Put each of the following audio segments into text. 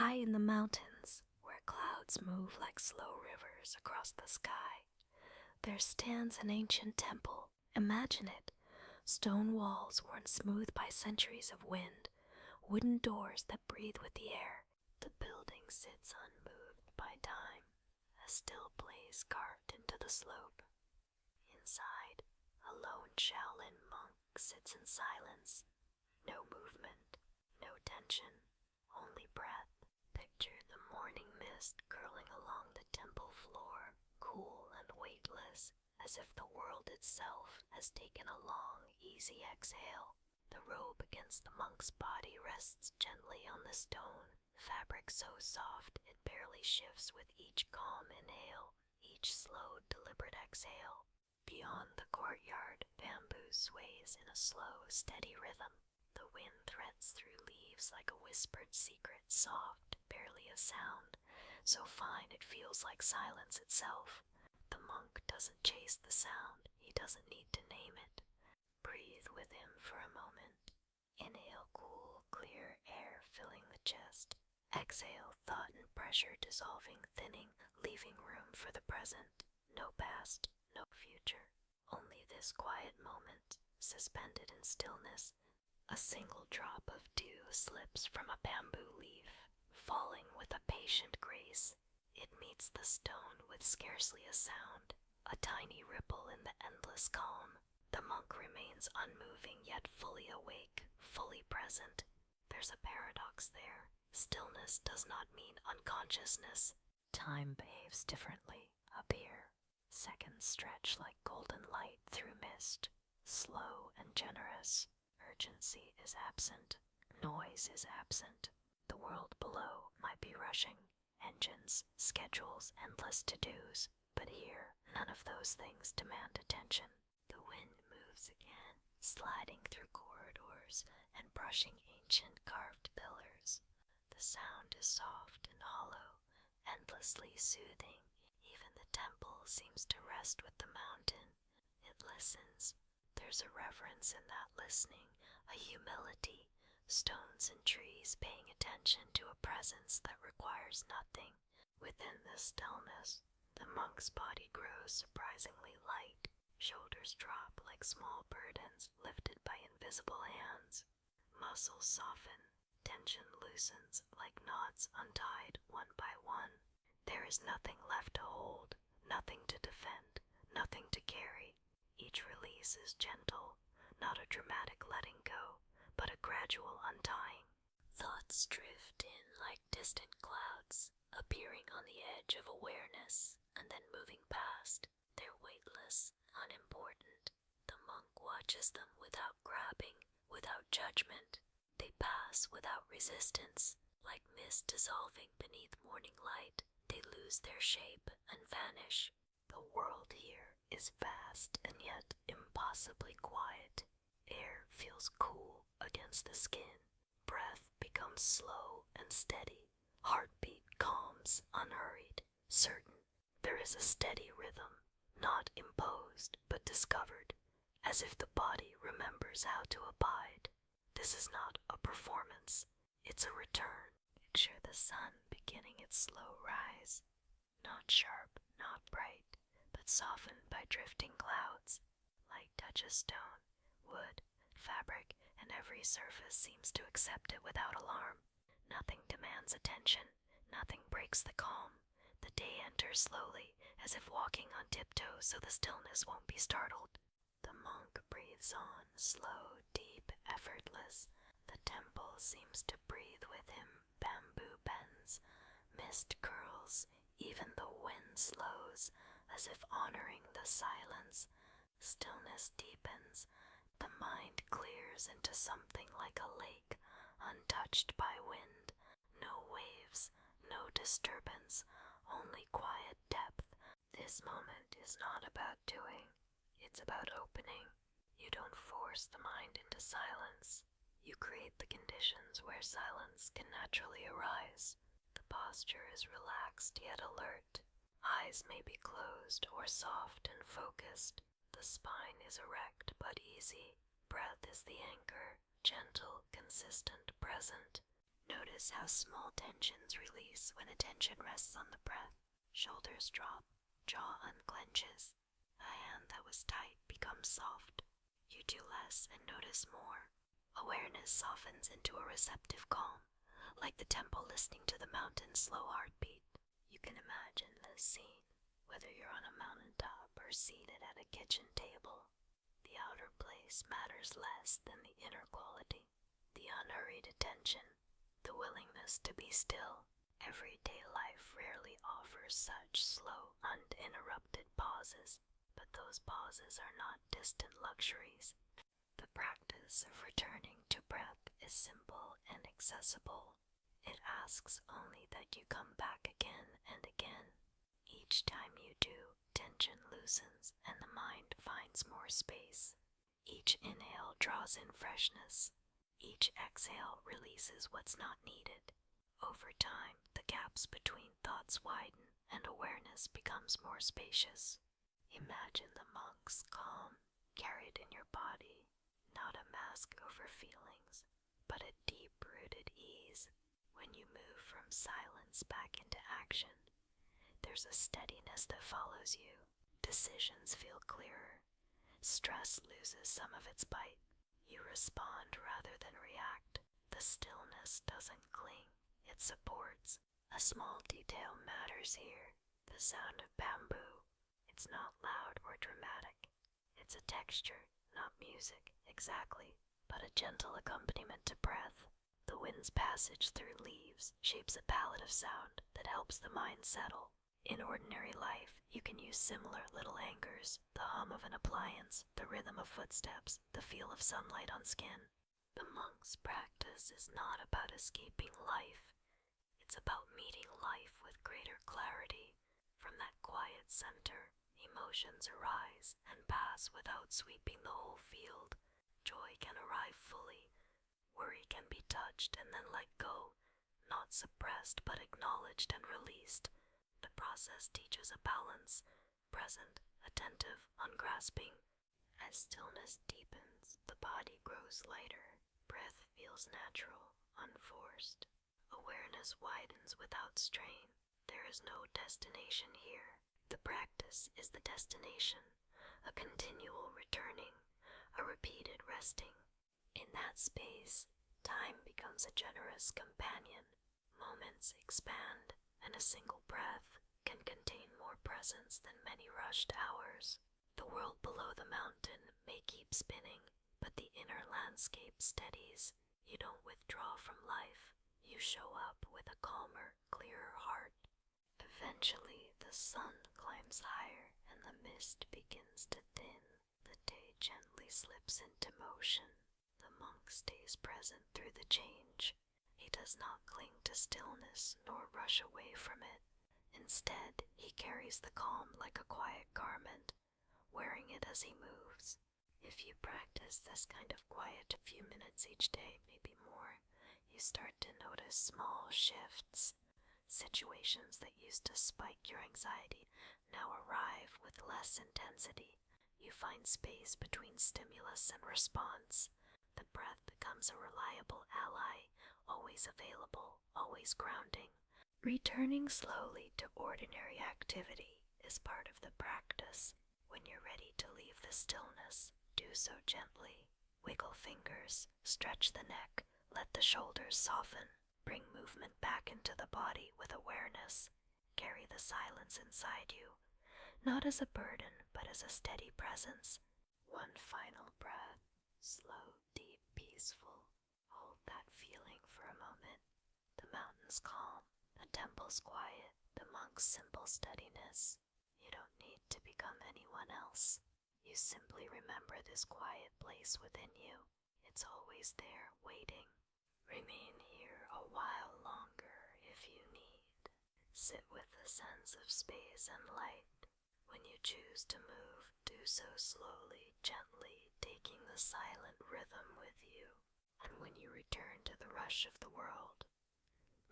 High in the mountains, where clouds move like slow rivers across the sky, there stands an ancient temple. Imagine it. Stone walls worn smooth by centuries of wind, wooden doors that breathe with the air. The building sits unmoved by time, a still blaze carved into the slope. Inside, a lone Shaolin monk sits in silence. No movement, no tension, only breath. Picture the morning mist curling along the temple floor, cool and weightless, as if the world itself has taken a long, easy exhale. The robe against the monk's body rests gently on the stone, fabric so soft it barely shifts with each calm inhale, each slow, deliberate exhale. Beyond the courtyard, bamboo sways in a slow, steady rhythm. The wind threads through leaves like a whispered secret, soft, barely a sound, so fine it feels like silence itself. The monk doesn't chase the sound, he doesn't need to name it. Breathe with him for a moment. Inhale cool, clear air filling the chest. Exhale thought and pressure dissolving, thinning, leaving room for the present. No past, no future. Only this quiet moment, suspended in stillness. A single drop of dew slips from a bamboo leaf, falling with a patient grace. It meets the stone with scarcely a sound, a tiny ripple in the endless calm. The monk remains unmoving yet fully awake, fully present. There's a paradox there. Stillness does not mean unconsciousness. Time behaves differently up here. Seconds stretch like golden light through mist, slow and generous. Urgency is absent. Noise is absent. The world below might be rushing. Engines, schedules, endless to-dos. But here, none of those things demand attention. The wind moves again, sliding through corridors and brushing ancient carved pillars. The sound is soft and hollow, endlessly soothing. Even the temple seems to rest with the mountain. It listens. There's a reverence in that listening, a humility, stones and trees paying attention to a presence that requires nothing. Within this stillness, the monk's body grows surprisingly light. Shoulders drop like small burdens lifted by invisible hands. Muscles soften. Tension loosens like knots untied one by one. There is nothing left to hold, nothing to defend, nothing to carry. Each release is gentle, not a dramatic letting go, but a gradual untying. Thoughts drift in like distant clouds, appearing on the edge of awareness and then moving past. They're weightless, unimportant. The monk watches them without grabbing, without judgment. They pass without resistance, like mist dissolving beneath morning light. They lose their shape and vanish. The world here is vast and yet impossibly quiet. Air feels cool against the skin. Breath becomes slow and steady. Heartbeat calms, unhurried, certain. There is a steady rhythm, not imposed but discovered, as if the body remembers how to abide. This is not a performance, it's a return. Picture the sun beginning its slow rise, not sharp, not bright, but softened by drifting clouds. Light touches stone, wood, fabric, and every surface seems to accept it without alarm. Nothing demands attention, nothing breaks the calm. The day enters slowly, as if walking on tiptoes so the stillness won't be startled. The monk breathes on, slow, deep, effortless. The temple seems to breathe with him. Bamboo bends, mist curls, even the wind slows, as if honoring the silence. Stillness deepens. The mind clears into something like a lake, untouched by wind. No waves, no disturbance, only quiet depth. This moment is not about doing, it's about opening. You don't force the mind into silence. You create the conditions where silence can naturally arise. The posture is relaxed yet alert. Eyes may be closed or soft and focused. The spine is erect but easy. Breath is the anchor, gentle, consistent, present. Notice how small tensions release when attention rests on the breath. Shoulders drop, jaw unclenches. A hand that was tight becomes soft. You do less and notice more. Awareness softens into a receptive calm, like the temple listening to the mountain's slow heartbeat. You can imagine this scene, whether you're on a mountaintop or seated at a kitchen table. The outer place matters less than the inner quality, the unhurried attention, the willingness to be still. Everyday life rarely offers such slow, uninterrupted pauses, but those pauses are not distant luxuries. The practice of returning to breath is simple and accessible. It asks only that you come back again and again. Each time you do, tension loosens and the mind finds more space. Each inhale draws in freshness. Each exhale releases what's not needed. Over time, the gaps between thoughts widen and awareness becomes more spacious. Imagine the monk's calm carried in your body, not a mask over feelings, but a deep-rooted ease. When you move from silence back into action, there's a steadiness that follows you. Decisions feel clearer. Stress loses some of its bite. You respond rather than react. The stillness doesn't cling, it supports. A small detail matters here. The sound of bamboo. It's not loud or dramatic. It's a texture, not music, exactly, but a gentle accompaniment to breath. The wind's passage through leaves shapes a palette of sound that helps the mind settle. In ordinary life, you can use similar little anchors, the hum of an appliance, the rhythm of footsteps, the feel of sunlight on skin. The monk's practice is not about escaping life. It's about meeting life with greater clarity. From that quiet center, emotions arise and pass without sweeping the whole field. Joy can arrive fully. Worry can be touched and then let go, not suppressed but acknowledged and released. The process teaches a balance, present, attentive, ungrasping. As stillness deepens, the body grows lighter. Breath feels natural, unforced. Awareness widens without strain. There is no destination here. The practice is the destination, a continual returning, a repeated resting. In that space, time becomes a generous companion. Moments expand, and a single breath can contain more presence than many rushed hours. The world below the mountain may keep spinning, but the inner landscape steadies. You don't withdraw from life. You show up with a calmer, clearer heart. Eventually, the sun climbs higher and the mist begins to thin. The day gently slips into motion. The monk stays present through the change. He does not cling to stillness nor rush away from it. Instead, he carries the calm like a quiet garment, wearing it as he moves. If you practice this kind of quiet a few minutes each day, maybe more, you start to notice small shifts. Situations that used to spike your anxiety now arrive with less intensity. You find space between stimulus and response. The breath becomes a reliable ally, always available, always grounding. Returning slowly to ordinary activity is part of the practice. When you're ready to leave the stillness, do so gently. Wiggle fingers, stretch the neck, let the shoulders soften. Bring movement back into the body with awareness. Carry the silence inside you, not as a burden, but as a steady presence. One final breath, slow, deep, peaceful. Hold that feeling for a moment. The mountain's calm, the temple's quiet, the monk's simple steadiness. You don't need to become anyone else. You simply remember this quiet place within you. It's always there, waiting. Remain here a while longer if you need. Sit with a sense of space and light. When you choose to move, do so slowly, gently, taking the silent rhythm with you. And when you return to the rush of the world,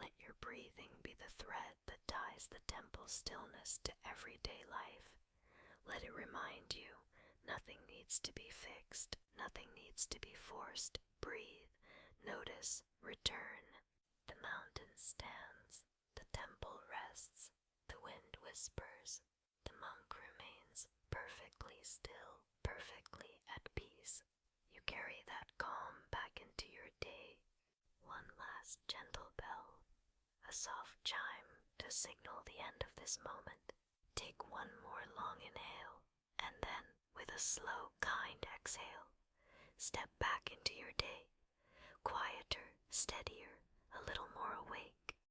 let your breathing be the thread that ties the temple stillness to everyday life. Let it remind you, nothing needs to be fixed, nothing needs to be forced. Breathe, notice, return. The mountain stands, the temple rests, the wind whispers, the monk remains perfectly still, perfectly at peace. You carry that calm back into your day. One last gentle bell, a soft chime to signal the end of this moment. Take one more long inhale, and then, with a slow, kind exhale, step back into your day, quieter, steadier, a little more awake.